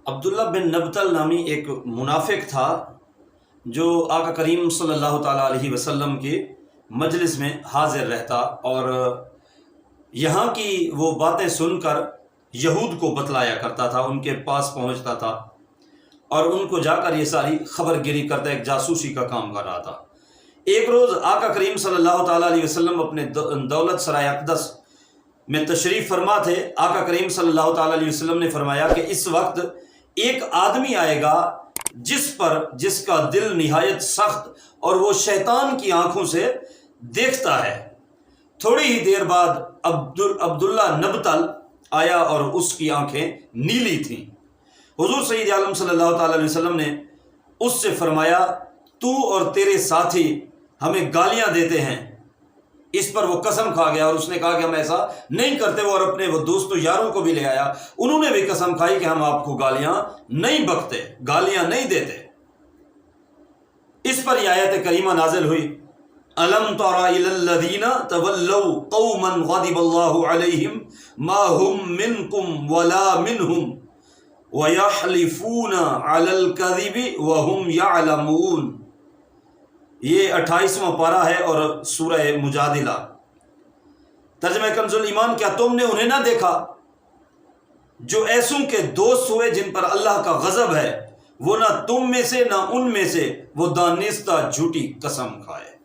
عبداللہ بن نبتل نامی ایک منافق تھا جو آقا کریم صلی اللہ تعالیٰ علیہ وسلم کے مجلس میں حاضر رہتا اور یہاں کی وہ باتیں سن کر یہود کو بتلایا کرتا تھا، ان کے پاس پہنچتا تھا اور ان کو جا کر یہ ساری خبر گیری کرتا، ایک جاسوسی کا کام کر رہا تھا۔ ایک روز آقا کریم صلی اللہ تعالیٰ علیہ وسلم اپنے دولت سرائے اقدس میں تشریف فرما تھے۔ آقا کریم صلی اللہ تعالیٰ علیہ وسلم نے فرمایا کہ اس وقت ایک آدمی آئے گا جس کا دل نہایت سخت اور وہ شیطان کی آنکھوں سے دیکھتا ہے۔ تھوڑی ہی دیر بعد عبداللہ نبتل آیا اور اس کی آنکھیں نیلی تھیں۔ حضور سید عالم صلی اللہ تعالیٰ علیہ وسلم نے اس سے فرمایا، تو اور تیرے ساتھی ہمیں گالیاں دیتے ہیں۔ اس پر وہ قسم کھا گیا اور اس نے کہا کہ ہم ایسا نہیں کرتے، اور اپنے وہ دوستوں یاروں کو بھی لے آیا، انہوں نے بھی قسم کھائی کہ ہم آپ کو گالیاں نہیں بکتے، گالیاں نہیں دیتے۔ اس پر یہ آیت کریمہ نازل ہوئی، أَلَمْ تَرَ إِلَى الَّذِينَ تَوَلَّوْا قَوْمًا غَضِبَ اللَّهُ عَلَيْهِمْ مَا هُمْ مِنْكُمْ وَلَا مِنْهُمْ وَيَحْلِفُونَ عَلَى الْكَذِبِ وَهُمْ يَعْلَمُونَ۔ یہ 28واں پارہ ہے اور سورہ مجادلہ۔ ترجمہ کنز الایمان، کیا تم نے انہیں نہ دیکھا جو ایسوں کے دوست ہوئے جن پر اللہ کا غضب ہے، وہ نہ تم میں سے نہ ان میں سے وہ دانستہ جھوٹی قسم کھائے۔